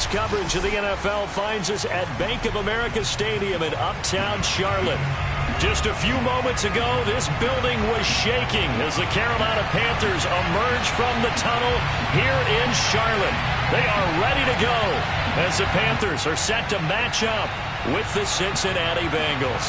This coverage of the NFL finds us at Bank of America Stadium in Uptown Charlotte. Just a few moments ago, this building was shaking as the Carolina Panthers emerge from the tunnel here in Charlotte. They are ready to go as the Panthers are set to match up with the Cincinnati Bengals.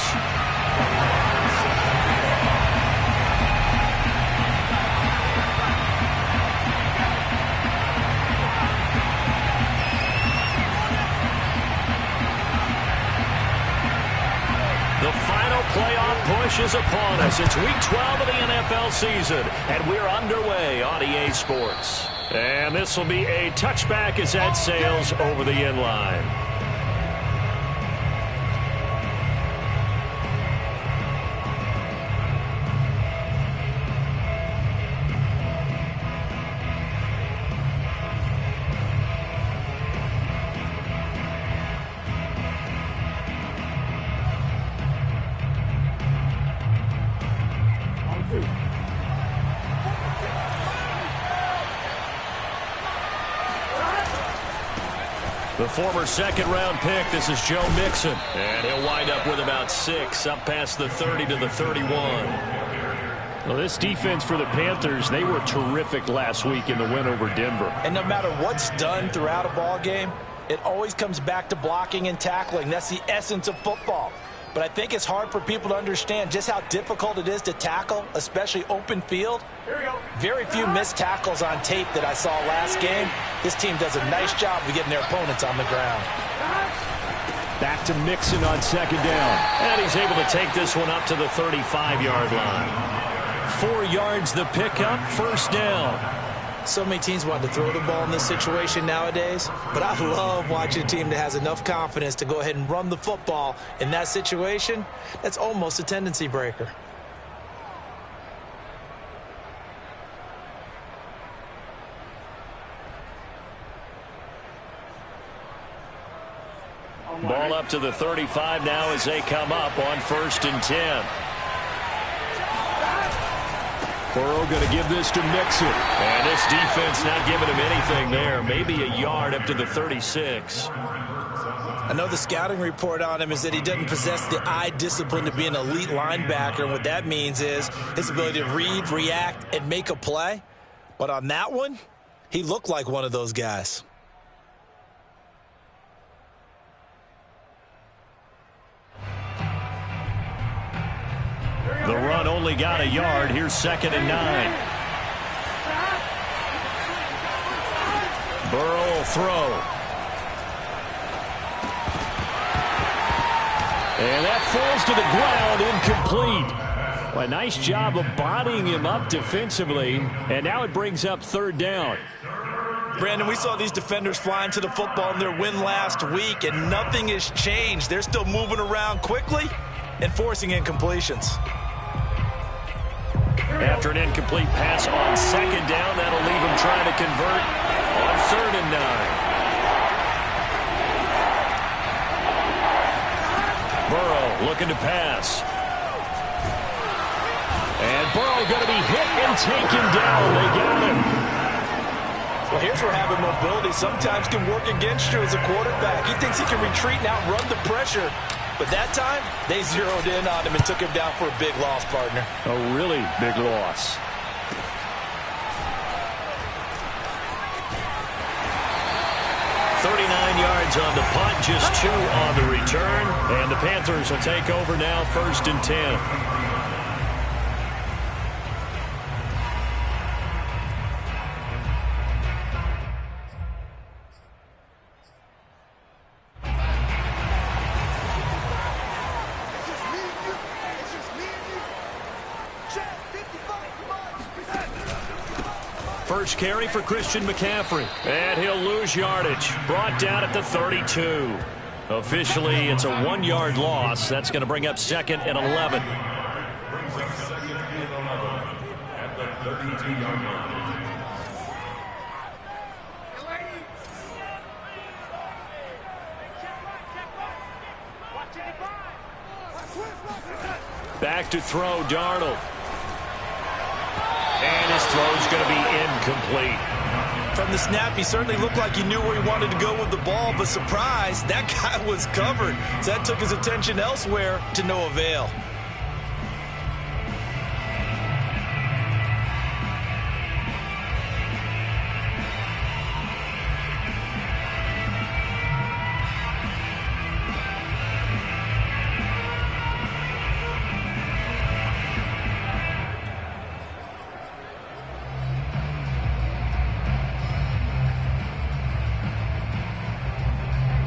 The final playoff push is upon us. It's week 12 of the NFL season, and we're underway on EA Sports. And this will be a touchback as that sails over the end line. The former second-round pick, this is Joe Mixon. And he'll wind up with about 6, up past the 30 to the 31. Well, this defense for the Panthers, they were terrific last week in the win over Denver. And no matter what's done throughout a ball game, it always comes back to blocking and tackling. That's the essence of football. But I think it's hard for people to understand just how difficult it is to tackle, especially open field. Very few missed tackles on tape that I saw last game. This team does a nice job of getting their opponents on the ground. Back to Mixon on second down. And he's able to take this one up to the 35-yard line. 4 yards the pickup, first down. So many teams want to throw the ball in this situation nowadays, but I love watching a team that has enough confidence to go ahead and run the football in that situation. That's almost a tendency breaker. Ball up to the 35 now as they come up on 1st and 10. Burrow going to give this to Mixon. And this defense not giving him anything there. Maybe a yard up to the 36. I know the scouting report on him is that he doesn't possess the eye discipline to be an elite linebacker. And what that means is his ability to read, react, and make a play. But on that one, he looked like one of those guys. The run only got a yard. Here's 2nd and 9. Burrow will throw. And that falls to the ground, incomplete. Well, a nice job of bodying him up defensively. And now it brings up 3rd down. Brandon, we saw these defenders flying to the football in their win last week, and nothing has changed. They're still moving around quickly and forcing incompletions. After an incomplete pass on 2nd down, that'll leave him trying to convert on 3rd and 9. Burrow looking to pass. And Burrow going to be hit and taken down. They got him. Well, here's where having mobility sometimes can work against you as a quarterback. He thinks he can retreat and outrun the pressure. But that time, they zeroed in on him and took him down for a big loss, partner. A really big loss. Yards on the punt, just 2 on the return. And the Panthers will take over now, 1st and 10. First carry for Christian McCaffrey. And he'll lose yardage. Brought down at the 32. Officially, it's a 1-yard loss. That's going to bring up 2nd and 11. At the 32-yard line. Back to throw, Darnold. And his throw's going to be incomplete. From the snap, he certainly looked like he knew where he wanted to go with the ball, but surprise, that guy was covered. So that took his attention elsewhere to no avail.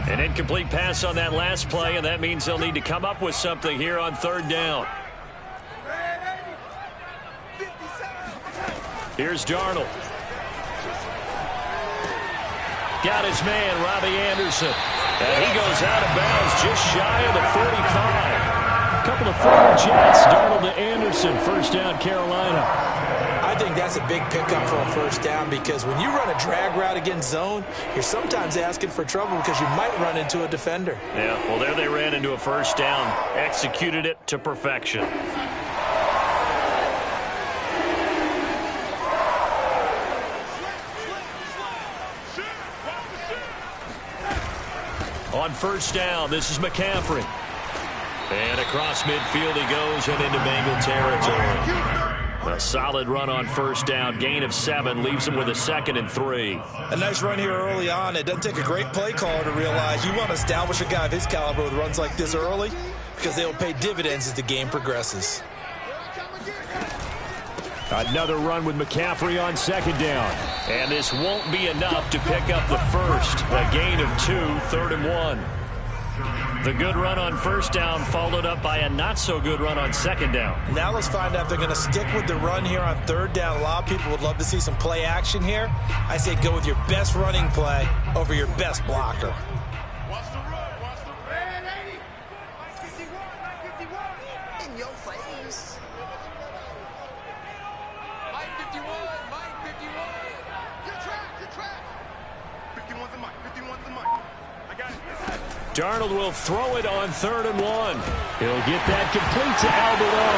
An incomplete pass on that last play, and that means they'll need to come up with something here on third down. Here's Darnold. Got his man, Robbie Anderson. And he goes out of bounds just shy of the 45. A couple of forward jets, Darnold to Anderson. First down, Carolina. I think that's a big pickup for a first down because when you run a drag route against zone, you're sometimes asking for trouble because you might run into a defender. Yeah, well, there they ran into a first down. Executed it to perfection. On first down, this is McCaffrey. And across midfield he goes and into Bengal territory. A solid run on first down. Gain of 7 leaves him with a 2nd and 3. A nice run here early on. It doesn't take a great play caller to realize you want to establish a guy of his caliber with runs like this early because they will pay dividends as the game progresses. Another run with McCaffrey on second down. And this won't be enough to pick up the first. A gain of 2, 3rd and 1. The good run on first down followed up by a not-so-good run on second down. Now let's find out if they're going to stick with the run here on third down. A lot of people would love to see some play action here. I say go with your best running play over your best blocker. Watch the run. Watch the run. 951. 951. In your face. Mike 51. Mike 51. Good track. Good track. 51's the mic. 51's the mic. I got it. Darnold will throw it on 3rd and 1. He'll get that complete to Alberto.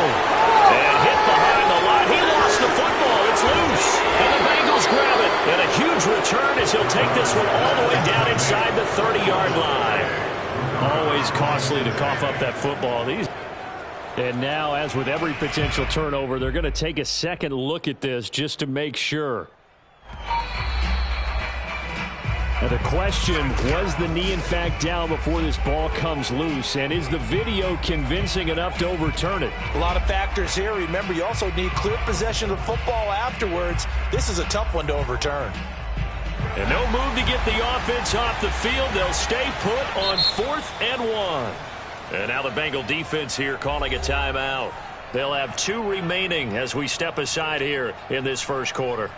And hit behind the line. He lost the football. It's loose. And the Bengals grab it. And a huge return as he'll take this one all the way down inside the 30-yard line. Always costly to cough up that football. And now, as with every potential turnover, they're going to take a second look at this just to make sure. Now the question, was the knee in fact down before this ball comes loose? And is the video convincing enough to overturn it? A lot of factors here. Remember, you also need clear possession of football afterwards. This is a tough one to overturn. And no move to get the offense off the field. They'll stay put on 4th and 1. And now the Bengal defense here calling a timeout. They'll have 2 remaining as we step aside here in this first quarter.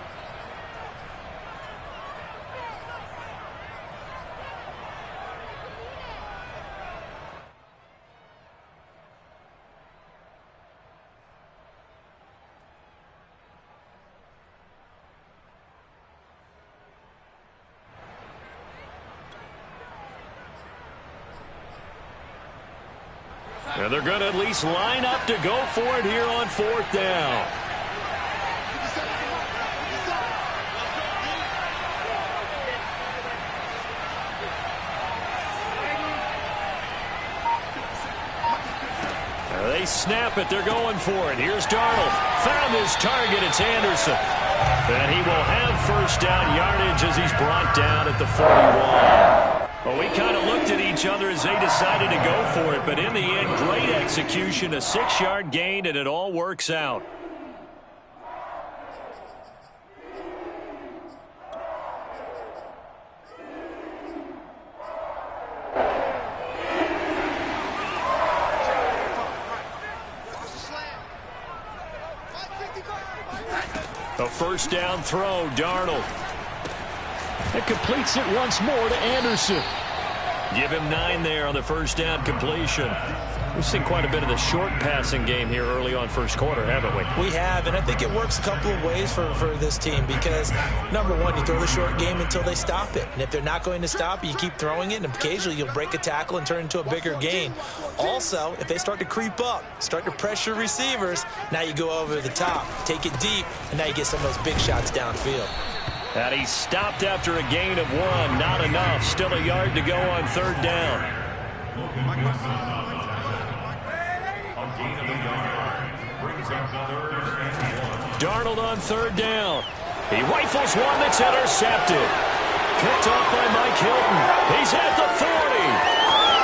And they're going to at least line up to go for it here on 4th down. They snap it. They're going for it. Here's Darnold. Found his target. It's Anderson. And he will have first down yardage as he's brought down at the 41. Well, we kind of looked at each other as they decided to go for it. But in the end, great execution. A 6-yard gain, and it all works out. A first down throw, Darnold. It completes it once more to Anderson. Give him 9 there on the first down completion. We've seen quite a bit of the short passing game here early on first quarter, haven't we? We have, and I think it works a couple of ways for this team because, number one, you throw the short game until they stop it. And if they're not going to stop it, you keep throwing it, and occasionally you'll break a tackle and turn into a bigger gain. Also, if they start to creep up, start to pressure receivers, now you go over the top, take it deep, and now you get some of those big shots downfield. And he stopped after a gain of 1. Not enough. Still a yard to go on 3rd down. Darnold on 3rd down. He rifles one that's intercepted. Picked off by Mike Hilton. He's at the 40,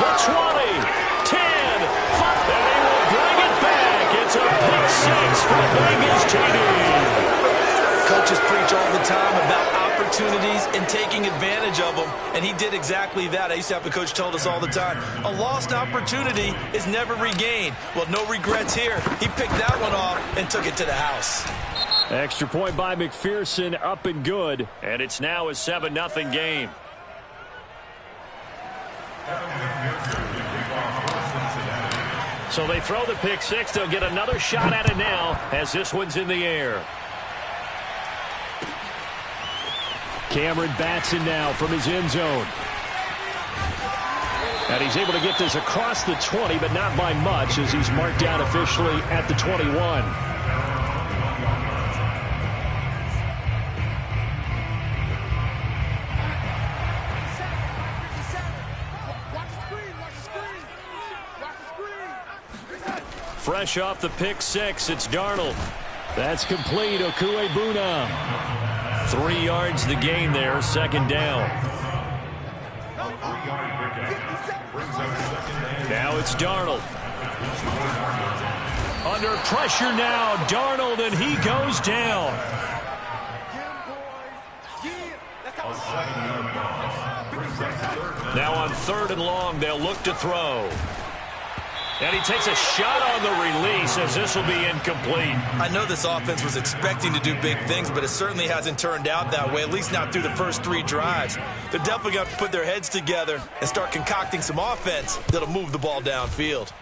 the 20, 10, 5, and he will bring it back. It's a pick 6 for Bengals TD. Coaches preach all the time about opportunities and taking advantage of them, and he did exactly that. I used to have a coach told us all the time, a lost opportunity is never regained. Well, no regrets here. He picked that one off and took it to the house. Extra point by McPherson, up and good, and it's now a 7-0 game. So they throw the pick 6. They'll get another shot at it now as this one's in the air. Cameron Batson now from his end zone. And he's able to get this across the 20, but not by much as he's marked down officially at the 21. Fresh off the pick 6, it's Darnold. That's complete. Okuebuna. 3 yards the gain there, 2nd down. Now it's Darnold. Under pressure now, Darnold, and he goes down. Now on 3rd and long, they'll look to throw. And he takes a shot on the release as this will be incomplete. I know this offense was expecting to do big things, but it certainly hasn't turned out that way, at least not through the first 3 drives. They're definitely going to put their heads together and start concocting some offense that'll move the ball downfield.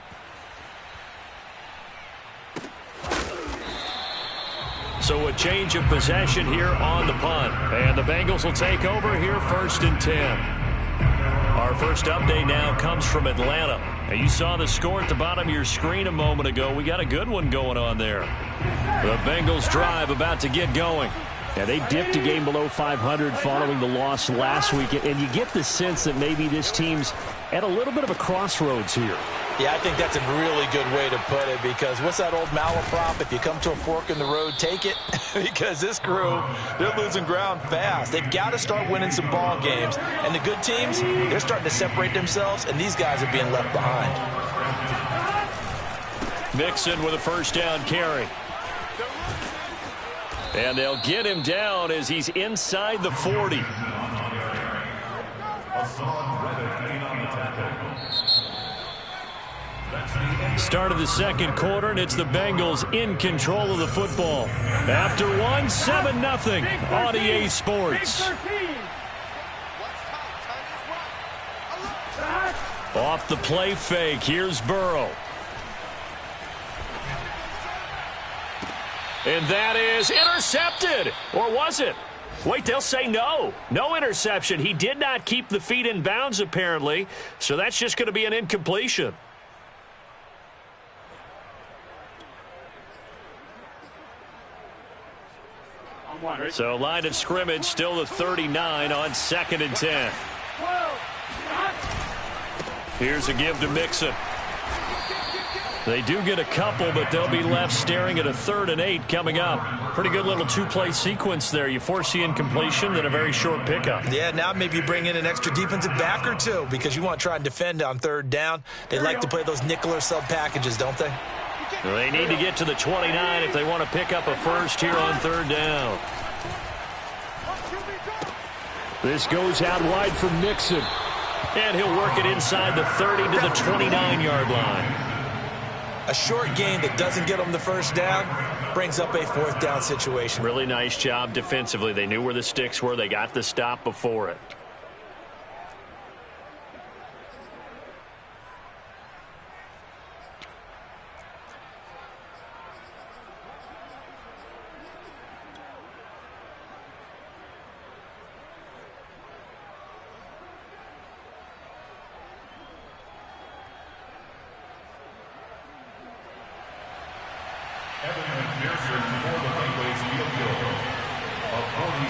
So a change of possession here on the punt. And the Bengals will take over here 1st and 10. Our first update now comes from Atlanta. Now you saw the score at the bottom of your screen a moment ago. We got a good one going on there. The Bengals drive about to get going. Yeah, they dipped a game below 500 following the loss last week. And you get the sense that maybe this team's at a little bit of a crossroads here. Yeah, I think that's a really good way to put it, because what's that old malaprop? If you come to a fork in the road, take it. Because this crew, they're losing ground fast. They've got to start winning some ball games. And the good teams, they're starting to separate themselves, and these guys are being left behind. Mixon with a 1st down carry. And they'll get him down as he's inside the 40. Start of the 2nd quarter, and it's the Bengals in control of the football. After 1, 7-0 on EA Sports. Off the play fake, here's Burrow. And that is intercepted. Or was it? Wait, they'll say no. No interception. He did not keep the feet in bounds, apparently. So that's just going to be an incompletion. So line of scrimmage still the 39 on 2nd and 10. Here's a give to Mixon. They do get a couple, but they'll be left staring at a 3rd and 8 coming up. Pretty good little 2-play sequence there. You force the incompletion, then a very short pickup. Yeah, now maybe you bring in an extra defensive back or 2 because you want to try and defend on 3rd down. They like to play those nickel or sub packages, don't they? They need to get to the 29 if they want to pick up a first here on 3rd down. This goes out wide for Mixon. And he'll work it inside the 30 to the 29-yard line. A short gain that doesn't get them the 1st down brings up a 4th down situation. Really nice job defensively. They knew where the sticks were. They got the stop before it.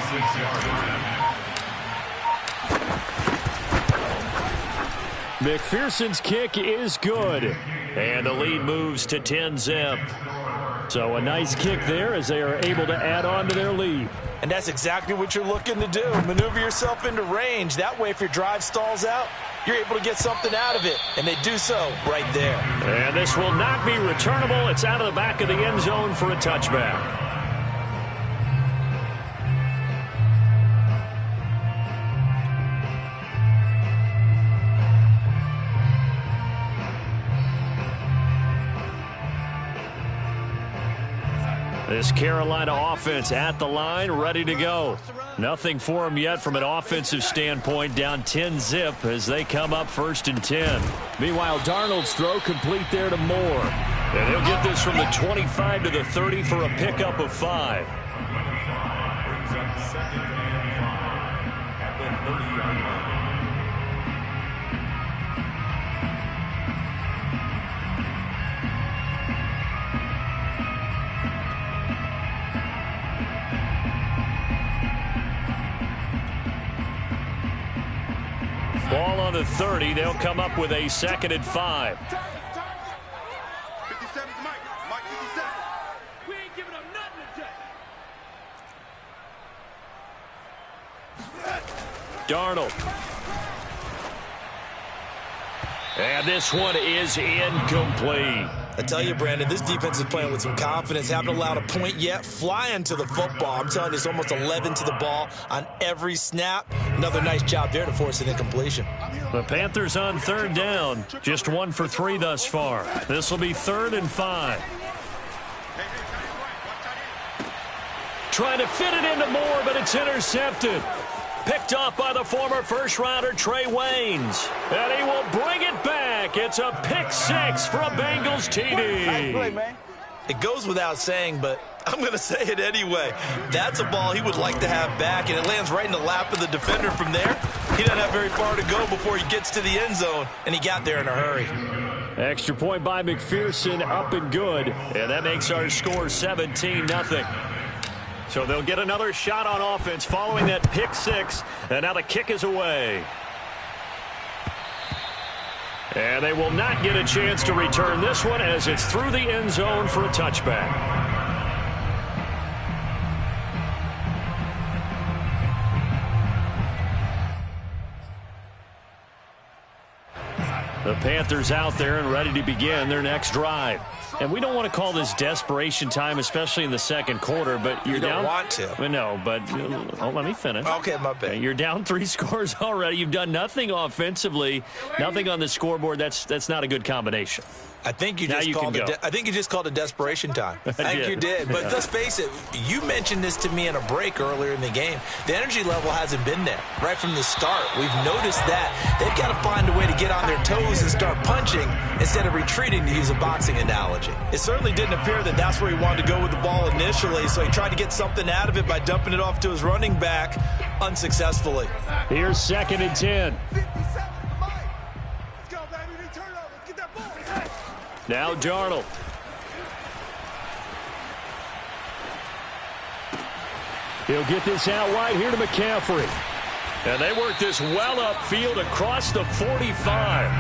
36-yard line. McPherson's kick is good. And the lead moves to 10-zip. So a nice kick there as they are able to add on to their lead. And that's exactly what you're looking to do. Maneuver yourself into range. That way, if your drive stalls out, you're able to get something out of it. And they do so right there. And this will not be returnable. It's out of the back of the end zone for a touchback. This Carolina offense at the line, ready to go. Nothing for them yet from an offensive standpoint, down 10-zip as they come up 1st and 10. Meanwhile, Darnold's throw complete there to Moore. And he'll get this from the 25 to the 30 for a pickup of 5. Brings up 2nd and 5 at the 30-yard line. Ball on the 30. They'll come up with a 2nd and 5. 57's Mike. Mike 57. We ain't giving up nothing today. Darnold. And this one is incomplete. I tell you, Brandon, this defense is playing with some confidence. Haven't allowed a point yet. Flying to the football. I'm telling you, it's almost 11 to the ball on every snap. Another nice job there to force an incompletion. The Panthers on 3rd down. Just 1 for 3 thus far. This will be 3rd and 5. Trying to fit it into Moore, but it's intercepted. Picked off by the former first-rounder Trey Waynes. And he will bring it back. It's a pick 6 for a Bengals TD. It goes without saying, but I'm going to say it anyway. That's a ball he would like to have back, and it lands right in the lap of the defender from there. He doesn't have very far to go before he gets to the end zone, and he got there in a hurry. Extra point by McPherson, up and good. And that makes our score 17-0. So they'll get another shot on offense following that pick 6. And now the kick is away. And they will not get a chance to return this one as it's through the end zone for a touchback. The Panthers out there and ready to begin their next drive. And we don't want to call this desperation time, especially in the second quarter, but you're down. You don't want to. No, but let me finish. Okay, my bad. You're down 3 scores already. You've done nothing offensively, nothing on the scoreboard. That's not a good combination. I think you just called it. I think you just called it desperation time. I think you did. But let's face it. You mentioned this to me in a break earlier in the game. The energy level hasn't been there right from the start. We've noticed that they've got to find a way to get on their toes and start punching instead of retreating, to use a boxing analogy. It certainly didn't appear that that's where he wanted to go with the ball initially. So he tried to get something out of it by dumping it off to his running back unsuccessfully. Here's 2nd and 10. Now Darnold. He'll get this out wide here to McCaffrey. And they work this well upfield across the 45.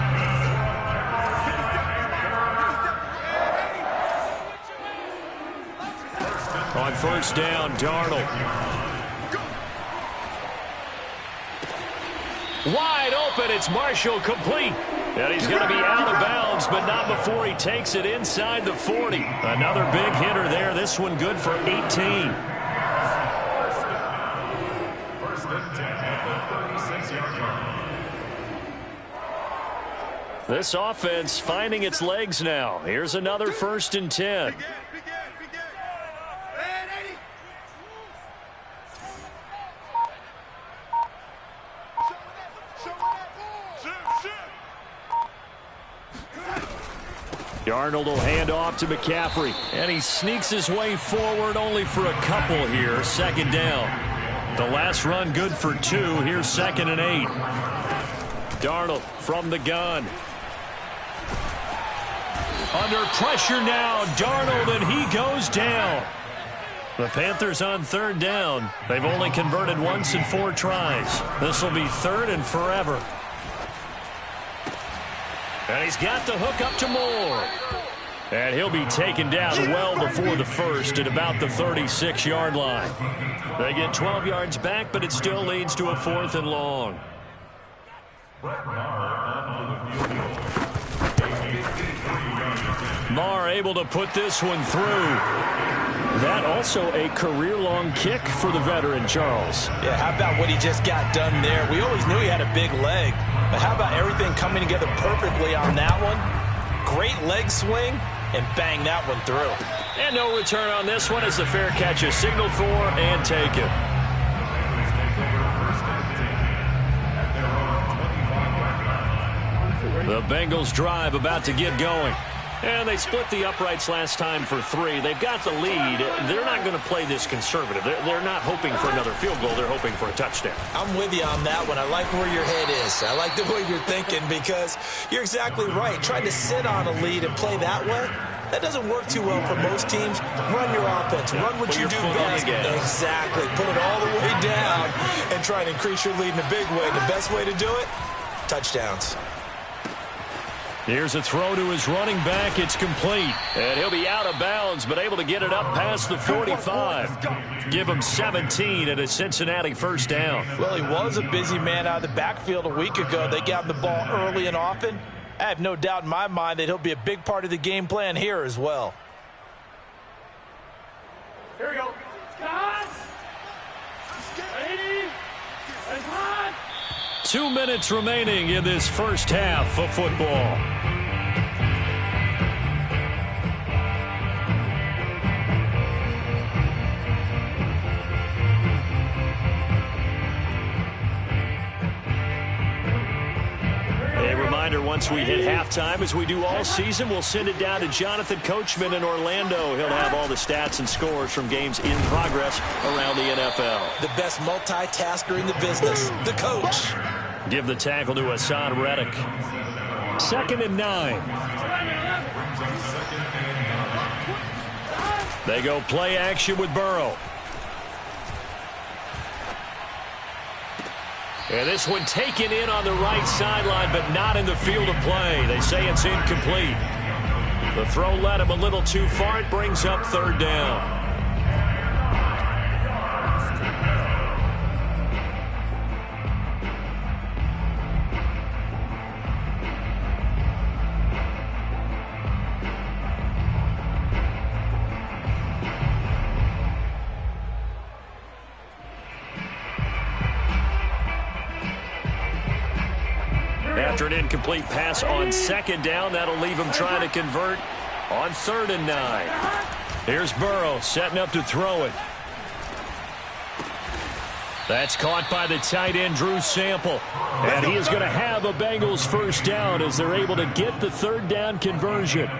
On 1st down, Darnold. Wide open, it's Marshall, complete. And he's going to be out of bounds, but not before he takes it inside the 40. Another big hitter there. This one good for 18. 1st and 10 at the 36-yard line. This offense finding its legs now. Here's another 1st and 10. Darnold will hand off to McCaffrey. And he sneaks his way forward only for a couple here. 2nd down. The last run good for 2. Here's 2nd and 8. Darnold from the gun. Under pressure now. Darnold, and he goes down. The Panthers on third down. They've only converted once in 4 tries. This will be third and forever. And he's got the hook up to Moore. And he'll be taken down well before the first at about the 36-yard line. They get 12 yards back, but it still leads to a 4th and long. Marr able to put this one through. That also a career-long kick for the veteran, Charles. Yeah, how about what he just got done there? We always knew he had a big leg, but how about everything coming together perfectly on that one? Great leg swing, and bang that one through. And no return on this one as the fair catch is signaled for and taken. The Bengals drive about to get going. And they split the uprights last time for 3. They've got the lead. They're not going to play this conservative. They're not hoping for another field goal. They're hoping for a touchdown. I'm with you on that one. I like where your head is. I like the way you're thinking because you're exactly right. Trying to sit on a lead and play that way, that doesn't work too well for most teams. Run your offense. Run what you do best. Exactly. Put it all the way down and try and increase your lead in a big way. The best way to do it, touchdowns. Here's a throw to his running back. It's complete. And he'll be out of bounds, but able to get it up past the 45. Give him 17 and a Cincinnati first down. Well, he was a busy man out of the backfield a week ago. They got him the ball early and often. I have no doubt in my mind that he'll be a big part of the game plan here as well. Here we go. Guys! Ready? And hot! 2 minutes remaining in this first half of football. A reminder, once we hit halftime, as we do all season, we'll send it down to Jonathan Coachman in Orlando. He'll have all the stats and scores from games in progress around the NFL. The best multitasker in the business, the coach. Give the tackle to Hassan Reddick. 2nd and 9. They go play action with Burrow. And this one taken in on the right sideline, but not in the field of play. They say it's incomplete. The throw led him a little too far. It brings up 3rd down. After an incomplete pass on 2nd down, that'll leave him trying to convert on 3rd and 9. Here's Burrow setting up to throw it. That's caught by the tight end, Drew Sample. And he is going to have a Bengals first down as they're able to get the 3rd down conversion.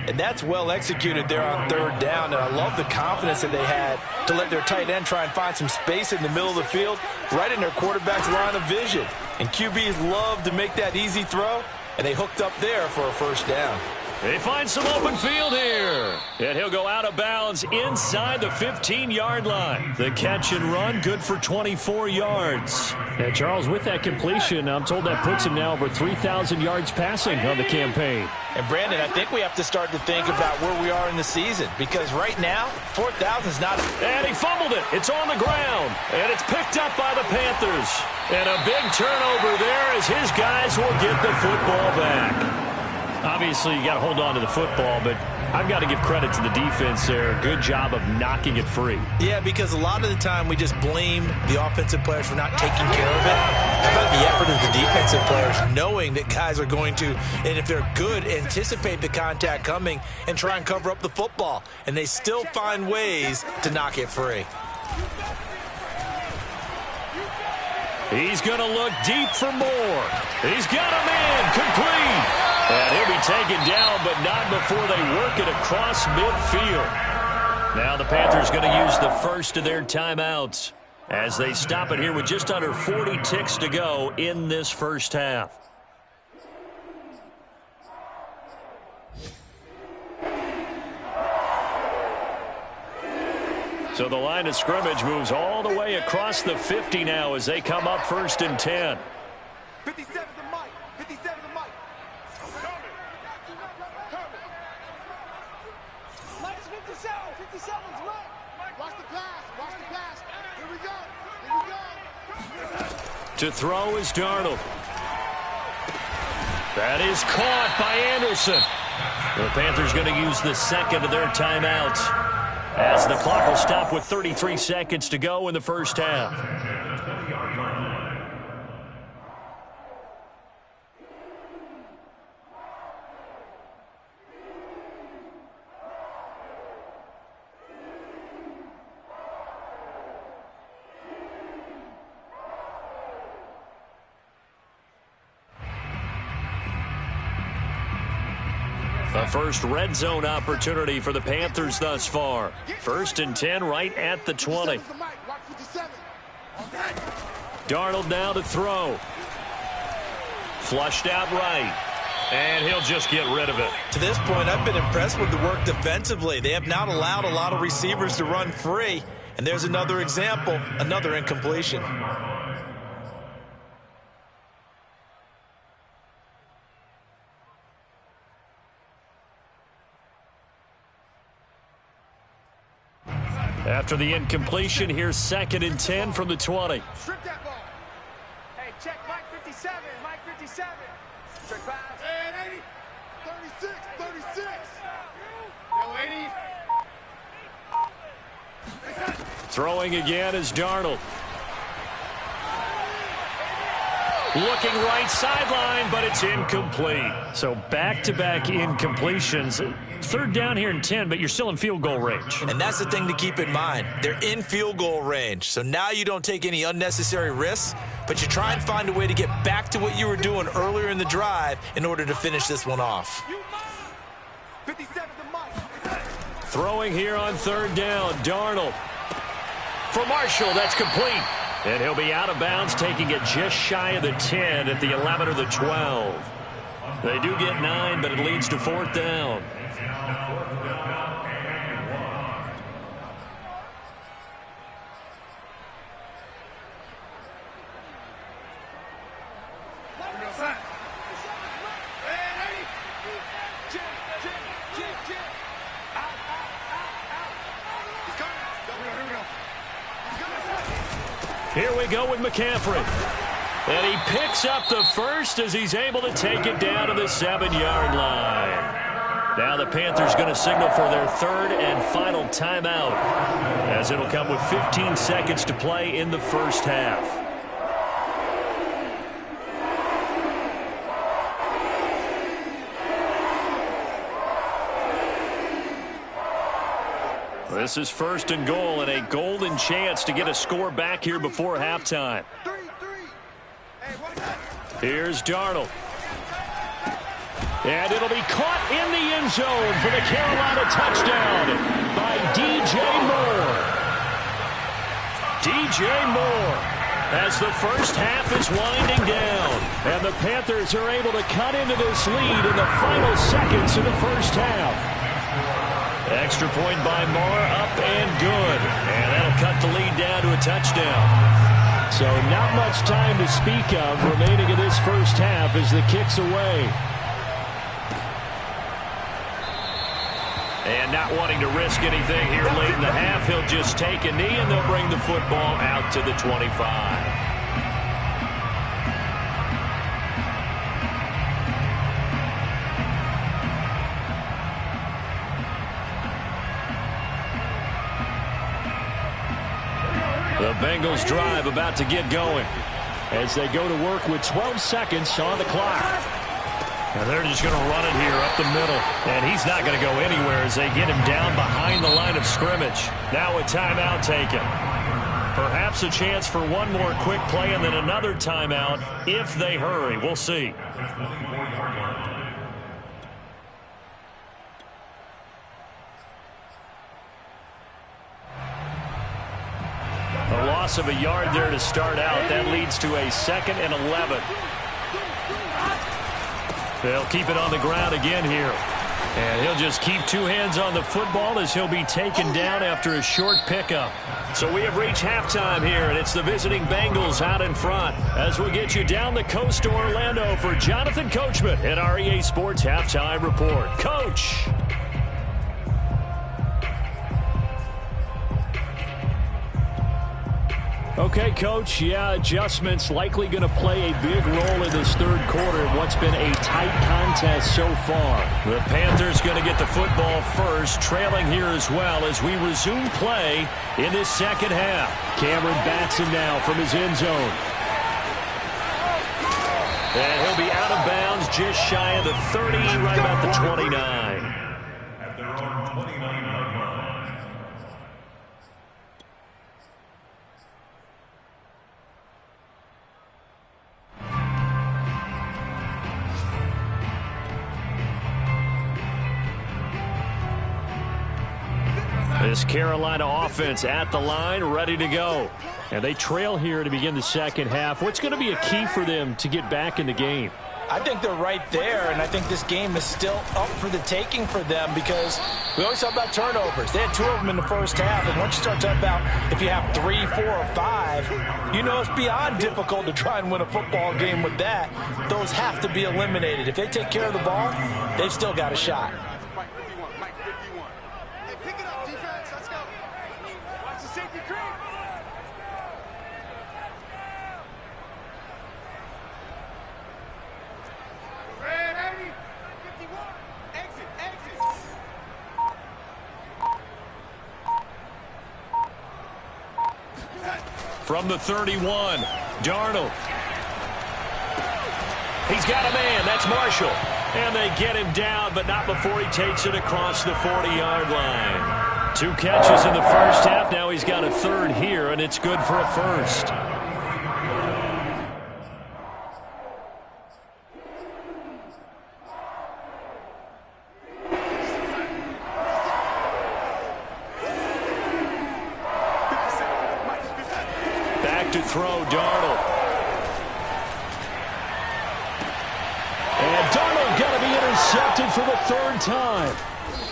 And that's well executed there on 3rd down. And I love the confidence that they had to let their tight end try and find some space in the middle of the field, right in their quarterback's line of vision. And QBs love to make that easy throw, and they hooked up there for a first down. They find some open field here. And he'll go out of bounds inside the 15-yard line. The catch and run good for 24 yards. And Charles, with that completion, I'm told that puts him now over 3,000 yards passing on the campaign. And Brandon, I think we have to start to think about where we are in the season, because right now, 4,000 is not. And he fumbled it. It's on the ground. And it's picked up by the Panthers. And a big turnover there as his guys will get the football back. Obviously, you got to hold on to the football, but I've got to give credit to the defense there. Good job of knocking it free. Yeah, because a lot of the time we just blame the offensive players for not taking care of it. How about the effort of the defensive players knowing that guys are going to, and if they're good, anticipate the contact coming and try and cover up the football. And they still find ways to knock it free. He's going to look deep for more. He's got him in, complete. And he'll be taken down, but not before they work it across midfield. Now the Panthers going to use the first of their timeouts as they stop it here with just under 40 ticks to go in this first half. So the line of scrimmage moves all the way across the 50 now as they come up 1st and 10. 57's the mic. 57's the mic. Mike's 57. 57's right. Watch the pass. Watch the pass. Here we go. Here we go. To throw is Darnold. That is caught by Anderson. The Panthers going to use the second of their timeouts, as the clock will stop with 33 seconds to go in the first half. The first red zone opportunity for the Panthers thus far. 1st and 10 right at the 20. Darnold now to throw. Flushed out right. And he'll just get rid of it. To this point, I've been impressed with the work defensively. They have not allowed a lot of receivers to run free. And there's another example, another incompletion. After the incompletion, here's 2nd and 10 from the 20. Strip that ball. Hey, check Mike 57. Mike 57. Check pass. And 80. 36. 36. Yo, 80. Throwing again is Darnold. Looking right sideline, but it's incomplete. So back-to-back incompletions. 3rd down here and 10, but you're still in field goal range. And that's the thing to keep in mind. They're in field goal range. So now you don't take any unnecessary risks, but you try and find a way to get back to what you were doing earlier in the drive in order to finish this one off. 57 the mic. Throwing here on 3rd down, Darnold. For Marshall, that's complete. And he'll be out of bounds, taking it just shy of the 10 at the 11 or the 12. They do get 9, but it leads to 4th down. Here we go with McCaffrey. And he picks up the first as he's able to take it down to the 7-yard line. Now the Panthers going to signal for their 3rd and final timeout, as it'll come with 15 seconds to play in the first half. This is 1st and goal and a golden chance to get a score back here before halftime. Here's Darnold. And it'll be caught in the end zone for the Carolina touchdown by DJ Moore. DJ Moore, as the first half is winding down. And the Panthers are able to cut into this lead in the final seconds of the first half. Extra point by Moore, up and good. And that'll cut the lead down to a touchdown. So not much time to speak of remaining in this first half as the kick's away. And not wanting to risk anything here late in the half, he'll just take a knee and they'll bring the football out to the 25. The Bengals drive about to get going as they go to work with 12 seconds on the clock. And they're just going to run it here up the middle. And he's not going to go anywhere as they get him down behind the line of scrimmage. Now a timeout taken. Perhaps a chance for one more quick play and then another timeout if they hurry. We'll see. A loss of a yard there to start out. That leads to a 2nd and 11. They'll keep it on the ground again here. And he'll just keep two hands on the football as he'll be taken down after a short pickup. So we have reached halftime here, and it's the visiting Bengals out in front. As we'll get you down the coast to Orlando for Jonathan Coachman at our EA Sports Halftime Report. Coach. Okay, Coach, adjustments likely going to play a big role in this third quarter in what's been a tight contest so far. The Panthers going to get the football first, trailing here as well as we resume play in this second half. Cameron Batson now from his end zone. And he'll be out of bounds just shy of the 30, right about the 29. At their own 29-yard line. This Carolina offense at the line, ready to go. And they trail here to begin the second half. What's going to be a key for them to get back in the game? I think they're right there, and I think this game is still up for the taking for them because we always talk about turnovers. They had 2 of them in the first half, and once you start talking about if you have 3, 4, or 5, you know it's beyond difficult to try and win a football game with that. Those have to be eliminated. If they take care of the ball, they've still got a shot. Mike 51, Mike 51. Hey, pick it up, defense. Let's go. Watch the safety creep. Red 80. 51. Exit, exit. From the 31, Darnold. He's got a man. That's Marshall. And they get him down, but not before he takes it across the 40-yard line. 2 catches in the first half. Now he's got a third here, and it's good for a first. Back to throw, Darnold. And Darnold got to be intercepted for the third time.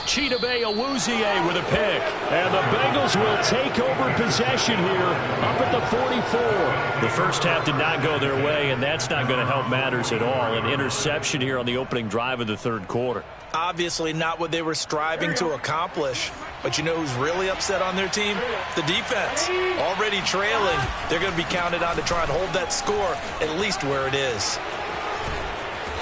Chidobe Awuzie with a pick. And the Bengals will take over possession here up at the 44. The first half did not go their way, and that's not going to help matters at all. An interception here on the opening drive of the third quarter. Obviously not what they were striving to accomplish. But you know who's really upset on their team? The defense. Already trailing. They're going to be counted on to try and hold that score at least where it is.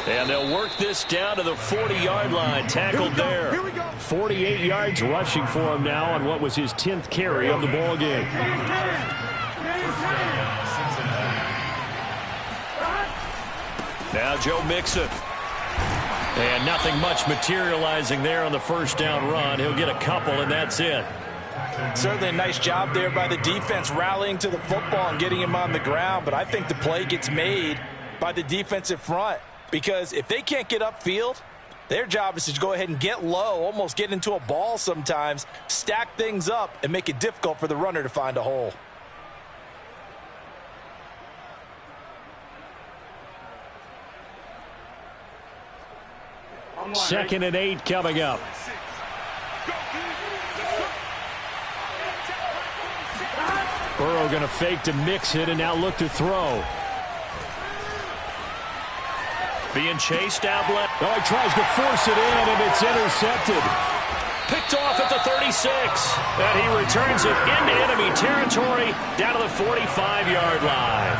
And they'll work this down to the 40-yard line. Tackled there. 48 yards rushing for him now on what was his 10th carry of the ball game. Now Joe Mixon. And nothing much materializing there on the first down run. He'll get a couple, and that's it. Certainly a nice job there by the defense rallying to the football and getting him on the ground. But I think the play gets made by the defensive front. Because if they can't get upfield, their job is to go ahead and get low, almost get into a ball sometimes, stack things up, and make it difficult for the runner to find a hole. Second and 8 coming up. Burrow going to fake to mix it and now look to throw. Being chased out left. Oh, he tries to force it in, and it's intercepted. Picked off at the 36. And he returns it into enemy territory down to the 45-yard line.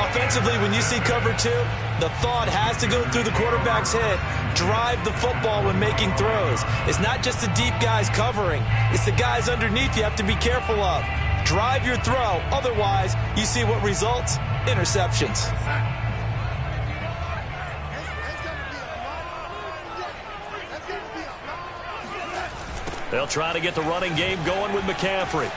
Offensively, when you see cover 2, the thought has to go through the quarterback's head. Drive the football when making throws. It's not just the deep guys covering. It's the guys underneath you have to be careful of. Drive your throw. Otherwise, you see what results? Interceptions. They'll try to get the running game going with McCaffrey.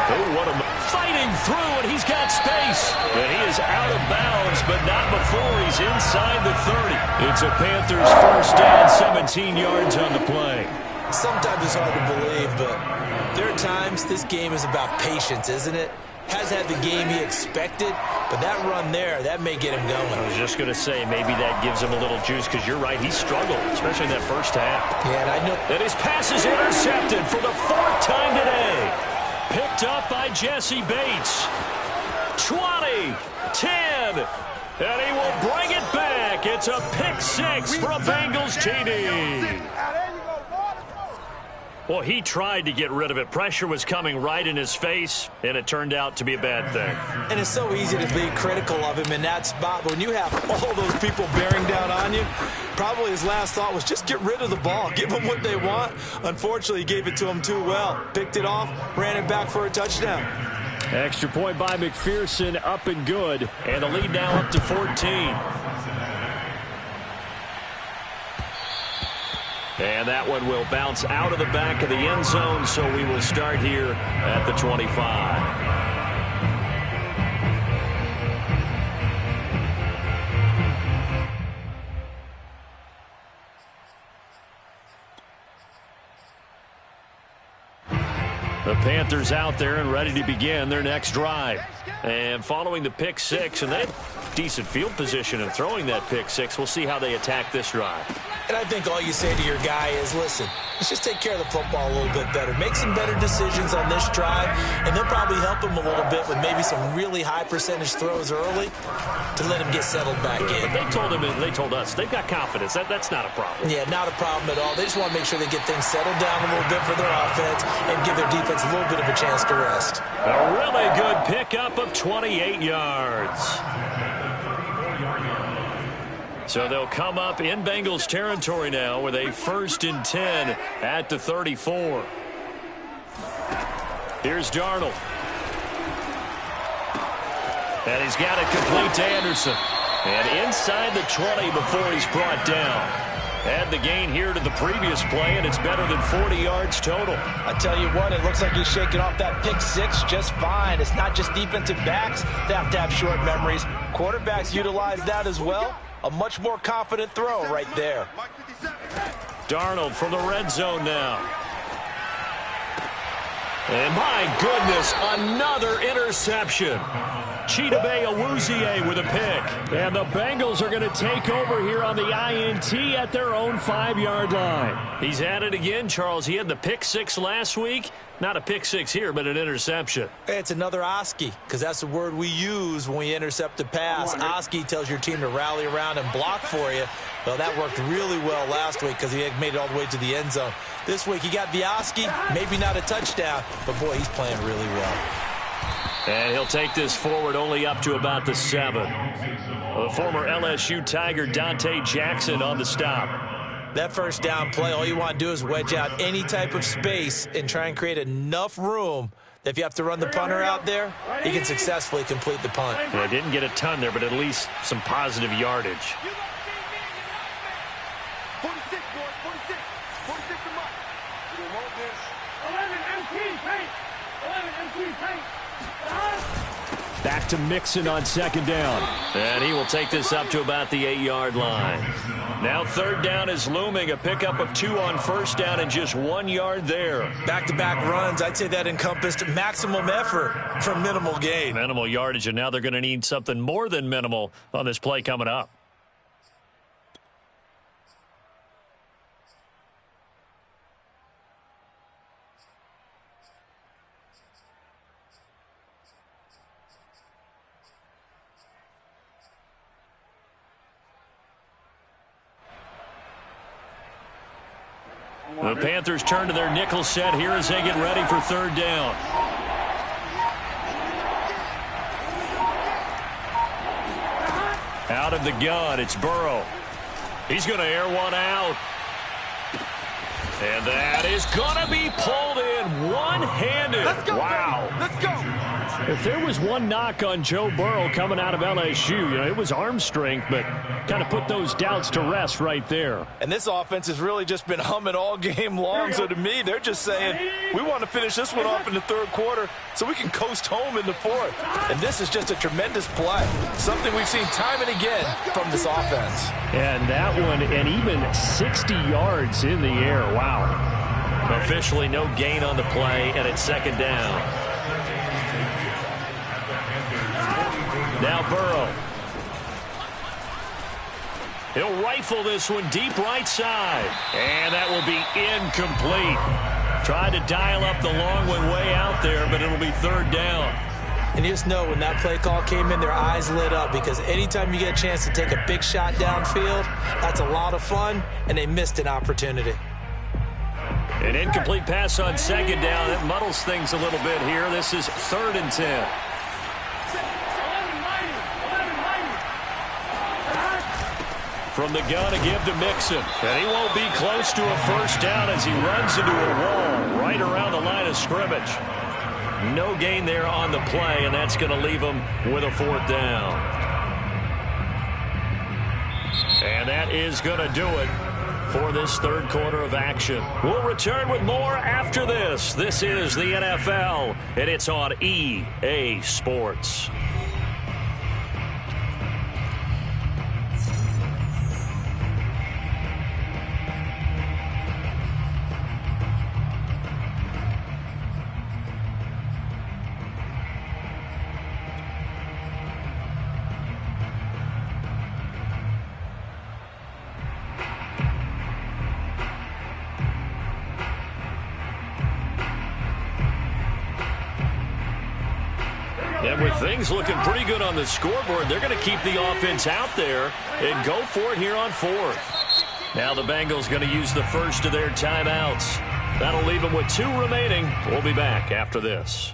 Oh, what a fighting through, and he's got space. And he is out of bounds, but not before he's inside the 30. It's a Panthers first down, 17 yards on the play. Sometimes it's hard to believe, but there are times this game is about patience, isn't it? Has had the game he expected, But that run there, that may get him going. I was just going to say, maybe that gives him a little juice, because you're right, he struggled, especially in that first half. Yeah, and I know. And his pass is intercepted for the 4th time today. Picked up by Jesse Bates. 20, 10, and he will bring it back. It's a pick 6 for a Bengals TD. Well, he tried to get rid of it. Pressure was coming right in his face, and it turned out to be a bad thing. And it's so easy to be critical of him in that spot. But when you have all those people bearing down on you, probably his last thought was just get rid of the ball. Give them what they want. Unfortunately, he gave it to them too well. Picked it off, ran it back for a touchdown. Extra point by McPherson, up and good. And the lead now up to 14. And that one will bounce out of the back of the end zone, so we will start here at the 25. The Panthers out there and ready to begin their next drive. And following the pick 6, and they have decent field position in throwing that pick 6. We'll see how they attack this drive. And I think all you say to your guy is, listen, let's just take care of the football a little bit better. Make some better decisions on this drive, and they'll probably help him a little bit with maybe some really high percentage throws early to let him get settled back in. But they told him, and they told us, they've got confidence. That's not a problem. Yeah, not a problem at all. They just want to make sure they get things settled down a little bit for their offense and give their defense a little bit of a chance to rest. A really good pickup of 28 yards. So they'll come up in Bengals territory now with a 1st and 10 at the 34. Here's Darnold. And he's got it complete to Anderson. And inside the 20 before he's brought down. Add the gain here to the previous play, and it's better than 40 yards total. I tell you what, it looks like he's shaking off that pick 6 just fine. It's not just defensive backs that have to have short memories. Quarterbacks utilize that as well. A much more confident throw right there. Darnold from the red zone now. And my goodness, another interception. Chidobe Awuzie with a pick. And the Bengals are going to take over here on the INT at their own 5-yard line. He's at it again, Charles. He had the pick 6 last week. Not a pick 6 here, but an interception. It's another Oski, because that's the word we use when we intercept a pass. Oski tells your team to rally around and block for you. Well, that worked really well last week because he had made it all the way to the end zone. This week he got the Oski, maybe not a touchdown, but boy, he's playing really well. And he'll take this forward only up to about the 7. The former LSU Tiger Dante Jackson on the stop. That first down play, all you want to do is wedge out any type of space and try and create enough room that if you have to run the punter out there, he can successfully complete the punt. Yeah, didn't get a ton there, but at least some positive yardage. 46, boys, 46. 46 to Mike. You hold this. 11 MT paint. 11 MT paint. Back to Mixon on 2nd down. And he will take this up to about the 8-yard line. Now 3rd down is looming. A pickup of 2 on 1st down and just 1 yard there. Back-to-back runs, I'd say that encompassed maximum effort for minimal gain. Minimal yardage, and now they're going to need something more than minimal on this play coming up. The Panthers turn to their nickel set here as they get ready for 3rd down. Out of the gun, it's Burrow. He's going to air one out. And that is going to be pulled in one-handed. Let's go, wow. Baby. Let's go. If there was one knock on Joe Burrow coming out of LSU, it was arm strength, but kind of put those doubts to rest right there. And this offense has really just been humming all game long. So to me, they're just saying, we want to finish this one off in the 3rd quarter so we can coast home in the 4th. And this is just a tremendous play. Something we've seen time and again from this offense. And that one, and even 60 yards in the air. Wow. Officially no gain on the play, and it's 2nd down. Now Burrow. He'll rifle this one deep right side. And that will be incomplete. Tried to dial up the long one way out there, but it'll be third down. And you just know when that play call came in, their eyes lit up, because anytime you get a chance to take a big shot downfield, that's a lot of fun, and they missed an opportunity. An incomplete pass on second down. That muddles things a little bit here. This is 3rd and 10. From the gun, a give to Mixon. And he won't be close to a first down as he runs into a wall right around the line of scrimmage. No gain there on the play, and that's going to leave him with a 4th down. And that is going to do it for this third quarter of action. We'll return with more after this. This is the NFL, and it's on EA Sports. And with things looking pretty good on the scoreboard, they're going to keep the offense out there and go for it here on 4th. Now the Bengals going to use the first of their timeouts. That'll leave them with 2 remaining. We'll be back after this.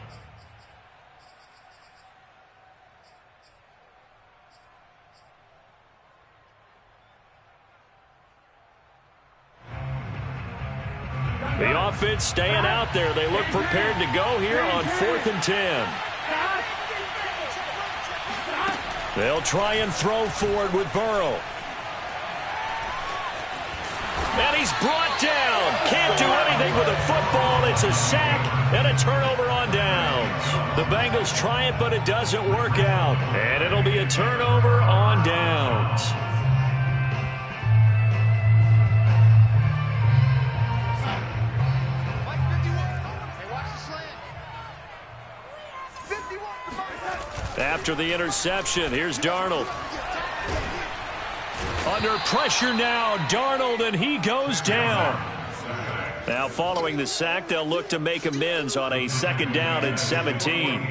The offense staying out there. They look prepared to go here on 4th and 10. They'll try and throw forward with Burrow. And he's brought down. Can't do anything with a football. It's a sack and a turnover on downs. The Bengals try it, but it doesn't work out. And it'll be a turnover on downs. After the interception, here's Darnold. Under pressure now, Darnold, and he goes down. Now following the sack, they'll look to make amends on a 2nd down and 17.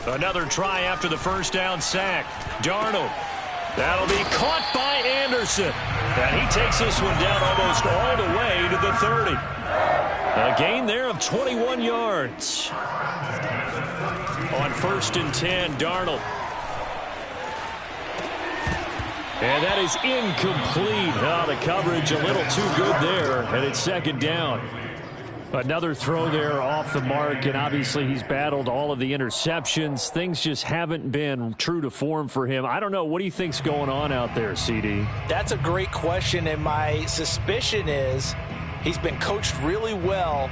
Another try after the first down sack. Darnold. That'll be caught by Anderson. And he takes this one down almost all the way to the 30. A gain there of 21 yards. On 1st and 10, Darnold. And that is incomplete. Oh, the coverage a little too good there. And it's 2nd down. Another throw there off the mark, and obviously he's battled all of the interceptions. Things just haven't been true to form for him. I don't know. What do you think's going on out there, CD? That's a great question, and my suspicion is he's been coached really well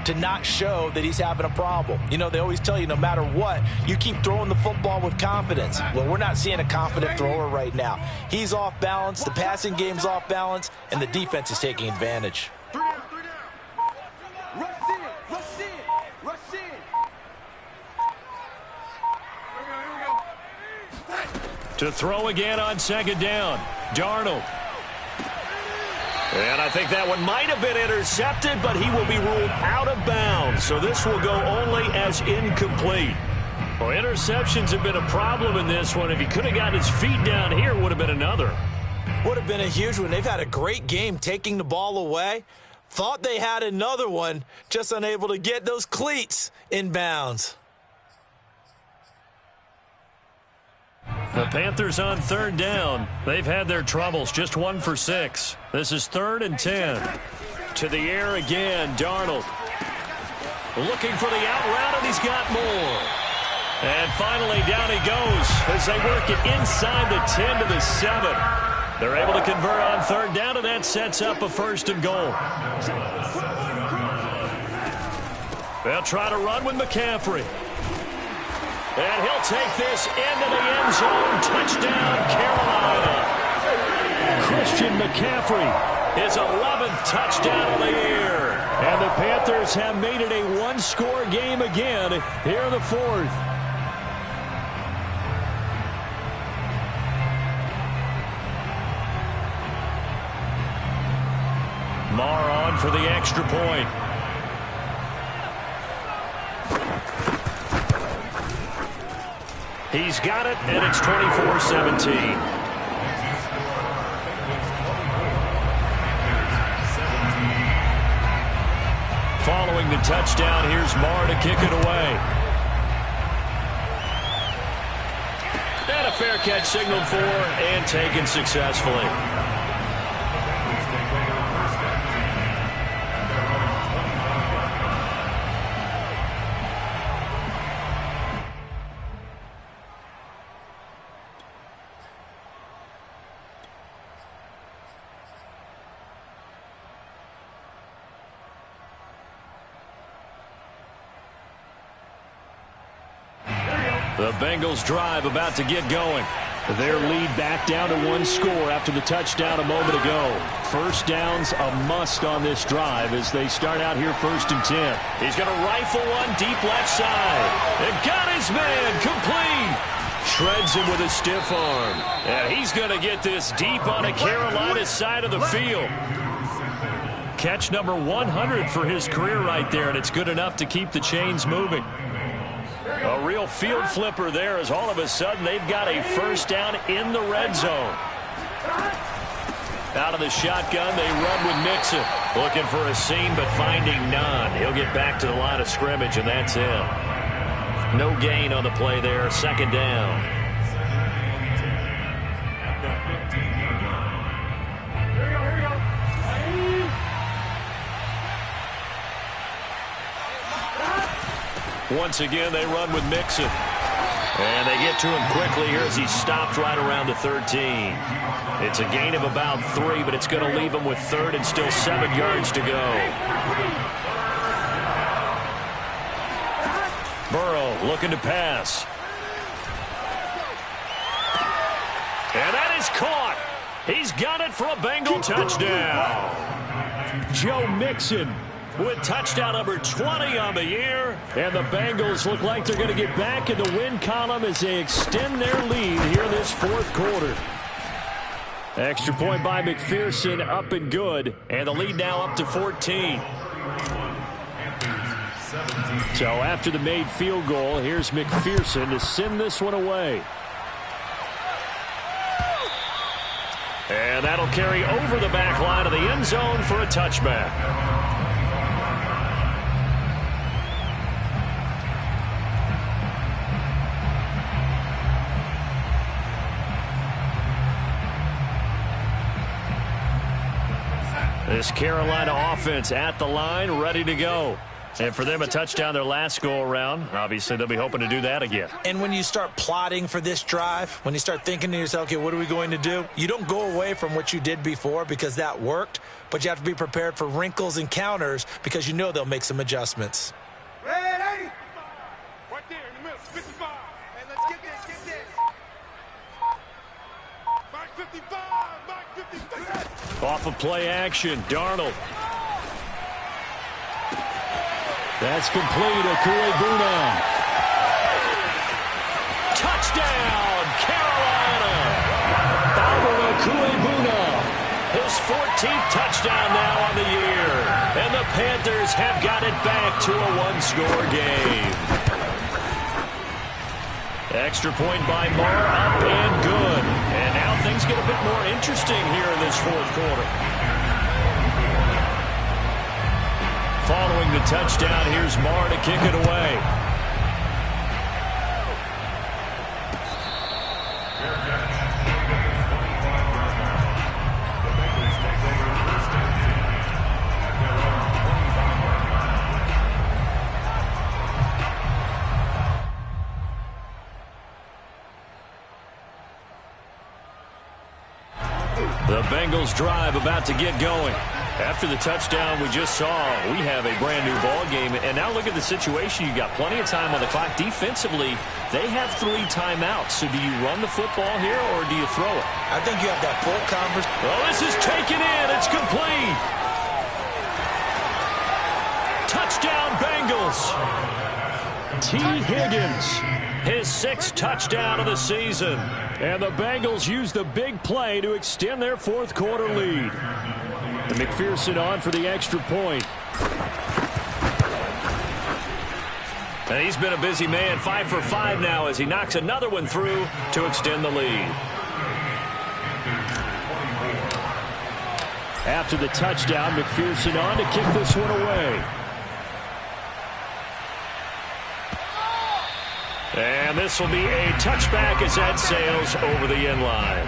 to not show that he's having a problem. You know, they always tell you no matter what, you keep throwing the football with confidence. Well, we're not seeing a confident thrower right now. He's off balance, the passing game's off balance, and the defense is taking advantage. To throw again on 2nd down, Darnold. And I think that one might have been intercepted, but he will be ruled out of bounds. So this will go only as incomplete. Well, interceptions have been a problem in this one. If he could have gotten his feet down here, it would have been another. Would have been a huge one. They've had a great game taking the ball away. Thought they had another one, just unable to get those cleats in bounds. The Panthers on 3rd down. They've had their troubles, just 1 for 6. This is 3rd and 10. To the air again, Darnold. Looking for the out route, and he's got more. And finally, down he goes as they work it inside the 10 to the 7. They're able to convert on 3rd down, and that sets up a 1st and goal. They'll try to run with McCaffrey. And he'll take this into the end zone. Touchdown, Carolina. Christian McCaffrey. His 11th touchdown of the year. And the Panthers have made it a one-score game again here in the fourth. Marr on for the extra point. He's got it, and it's 24-17. Following the touchdown, here's Marr to kick it away. And a fair catch signaled for and taken successfully. The Bengals drive about to get going. Their lead back down to one score after the touchdown a moment ago. First down's a must on this drive as they start out here 1st and 10. He's going to rifle one deep left side. And got his man complete. Shreds him with a stiff arm. And he's going to get this deep on a Carolina side of the field. Catch number 100 for his career right there, and it's good enough to keep the chains moving. A real field flipper there as all of a sudden they've got a first down in the red zone. Out of the shotgun, they run with Mixon. Looking for a seam, but finding none. He'll get back to the line of scrimmage, and that's it. No gain on the play there. 2nd down. Once again, they run with Mixon. And they get to him quickly here as he stopped right around the 13. It's a gain of about 3, but it's going to leave him with 3rd and still 7 yards to go. Burrow looking to pass. And that is caught. He's got it for a Bengal touchdown. Joe Mixon with touchdown number 20 on the year. And the Bengals look like they're going to get back in the win column as they extend their lead here in this 4th quarter. Extra point by McPherson, up and good. And the lead now up to 14. So after the made field goal, here's McPherson to send this one away. And that'll carry over the back line of the end zone for a touchback. This Carolina offense at the line, ready to go. And for them, a touchdown their last go-around. Obviously, they'll be hoping to do that again. And when you start plotting for this drive, when you start thinking to yourself, okay, what are we going to do? You don't go away from what you did before because that worked, but you have to be prepared for wrinkles and counters because you know they'll make some adjustments. Ready? Right there in the middle, 55. Hey, let's get this. Back 55, back 55. Off of play action, Darnold. That's complete. Okuegbuna. Touchdown, Carolina. Albert Okuegbuna. His 14th touchdown now on the year. And the Panthers have got it back to a one-score game. Extra point by Marr, up and good. And now things get a bit more interesting here in this 4th quarter. Following the touchdown, here's Marr to kick it away. The Bengals drive about to get going. After the touchdown we just saw, we have a brand new ball game. And now look at the situation. You got plenty of time on the clock. Defensively, they have 3 timeouts. So do you run the football here or do you throw it? I think you have that full conference. Well, this is taken in. It's complete. Touchdown, Bengals. T. Higgins, his 6th touchdown of the season. And the Bengals use the big play to extend their 4th quarter lead. And McPherson on for the extra point. And he's been a busy man, 5 for 5 now as he knocks another one through to extend the lead. After the touchdown, McPherson on to kick this one away. And this will be a touchback as that sails over the end line.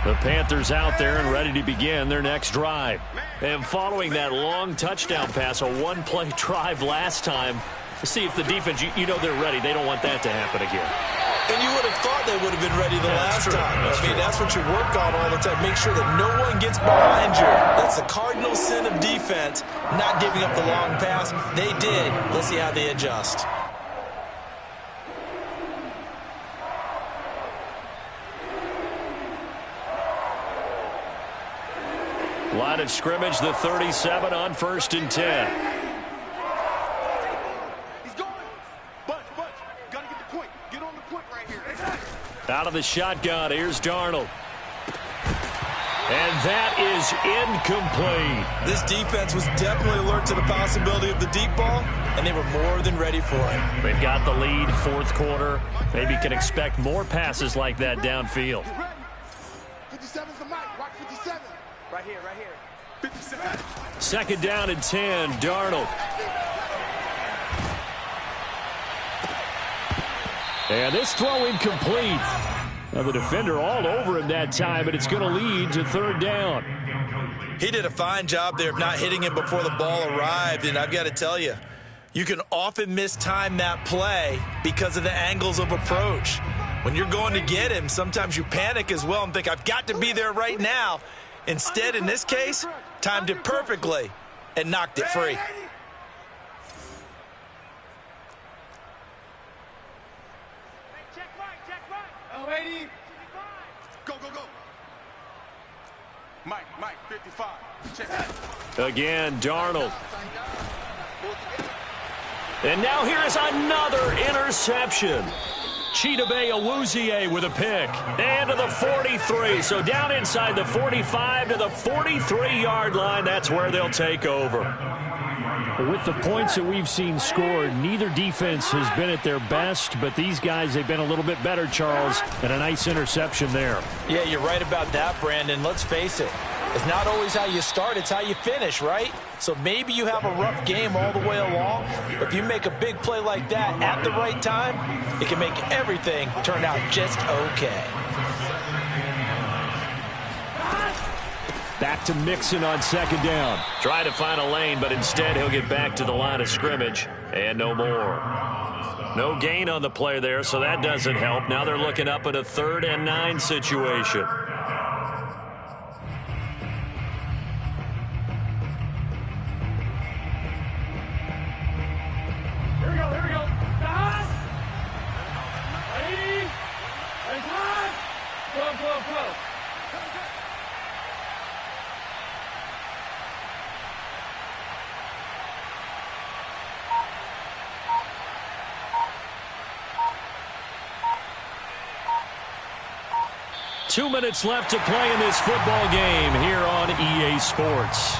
The Panthers out there and ready to begin their next drive. And following that long touchdown pass, a one-play drive last time, to see if the defense, you know they're ready. They don't want that to happen again. And you would have thought they would have been ready the last time. That's what you work on all the time. Make sure that no one gets behind you. That's the cardinal sin of defense, not giving up the long pass. They did. Let's see how they adjust. Line of scrimmage, the 37 on 1st and 10. He's going. Budge. Gotta get the point. Get on the point right here. Out of the shotgun, here's Darnold. And that is incomplete. This defense was definitely alert to the possibility of the deep ball, and they were more than ready for it. They've got the lead, 4th quarter. Maybe can expect more passes like that downfield. 57's the mic. Watch 57. Right here. 57. 2nd down and 10, Darnold. And this throw incomplete. Now the defender all over him that time, but it's going to lead to 3rd down. He did a fine job there of not hitting him before the ball arrived, and I've got to tell you, you can often mistime that play because of the angles of approach. When you're going to get him, sometimes you panic as well and think, I've got to be there right now. Instead, in this case, timed it perfectly and knocked it free. Check right. Oh, 80. Go. Mike, 55. Check. Again, Darnold. And now here is another interception. Chidobe Awuzie with a pick. And to the 43. So down inside the 45 to the 43-yard line. That's where they'll take over. With the points that we've seen scored, neither defense has been at their best, but these guys, they've been a little bit better, Charles, and a nice interception there. Yeah, you're right about that, Brandon. Let's face it. It's not always how you start, it's how you finish, right? So maybe you have a rough game all the way along. If you make a big play like that at the right time, it can make everything turn out just okay. Back to Mixon on 2nd down. Try to find a lane, but instead he'll get back to the line of scrimmage. And no more. No gain on the play there, so that doesn't help. Now they're looking up at a 3rd and 9 situation. Here we go. Stop. 80. And time. Go. 2 minutes left to play in this football game here on EA Sports.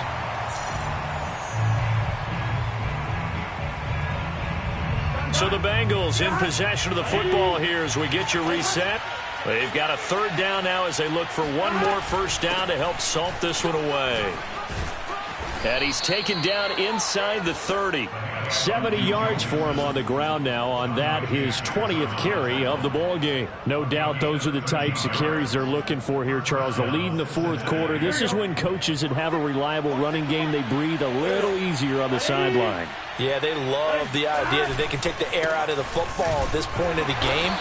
So the Bengals in possession of the football here as we get you reset. They've got a 3rd down now as they look for one more 1st down to help salt this one away. And he's taken down inside the 30. 70 yards for him on the ground now on that, his 20th carry of the ball game. No doubt those are the types of carries they're looking for here, Charles. The lead in the fourth quarter. This is when coaches that have a reliable running game, they breathe a little easier on the sideline. Yeah, they love the idea that they can take the air out of the football at this point of the game.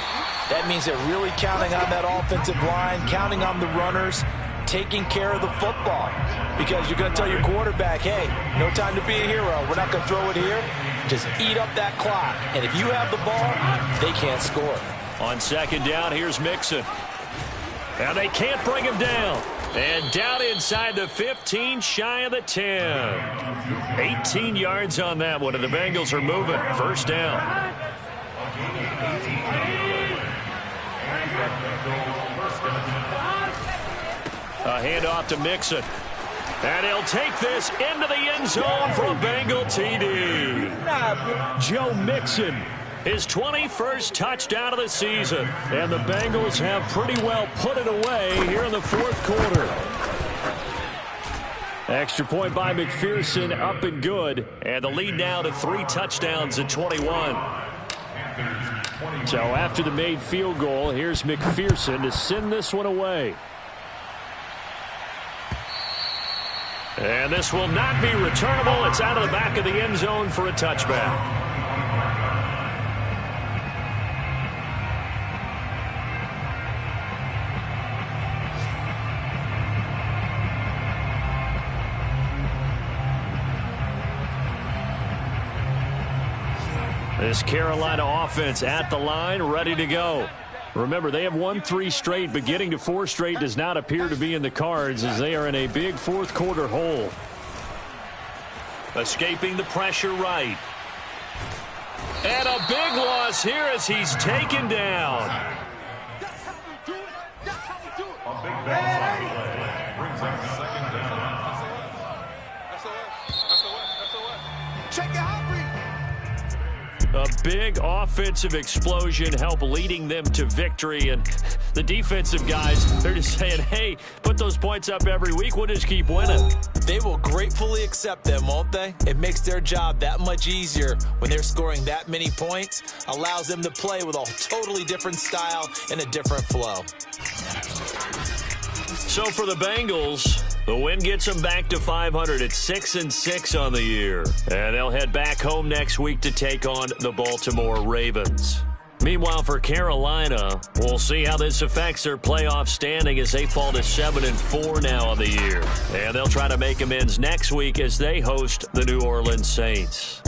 That means they're really counting on that offensive line, counting on the runners, taking care of the football. Because you're going to tell your quarterback, hey, no time to be a hero. We're not going to throw it here. Just eat up that clock. And if you have the ball, they can't score. On second down, here's Mixon. Now they can't bring him down. And down inside the 15, shy of the 10. 18 yards on that one, and the Bengals are moving. First down. A handoff to Mixon. And he'll take this into the end zone for a Bengal TD. Joe Mixon, his 21st touchdown of the season. And the Bengals have pretty well put it away here in the fourth quarter. Extra point by McPherson, up and good. And the lead now to 3 touchdowns at 21. So after the made field goal, here's McPherson to send this one away. And this will not be returnable. It's out of the back of the end zone for a touchback. This Carolina offense at the line, ready to go. Remember, they have won 3 straight, but getting to 4 straight does not appear to be in the cards as they are in a big fourth quarter hole. Escaping the pressure right. And a big loss here as he's taken down. That's how we do it. That's how we do it. A big bounce on the play brings up second down. That's the way. Check it out, Bree. A big offensive explosion helped leading them to victory. And the defensive guys, they're just saying, hey, put those points up every week. We'll just keep winning. They will gratefully accept them, won't they? It makes their job that much easier when they're scoring that many points. Allows them to play with a totally different style and a different flow. So for the Bengals, the win gets them back to 500 at 6-6 on the year. And they'll head back home next week to take on the Baltimore Ravens. Meanwhile, for Carolina, we'll see how this affects their playoff standing as they fall to 7-4 now on the year. And they'll try to make amends next week as they host the New Orleans Saints.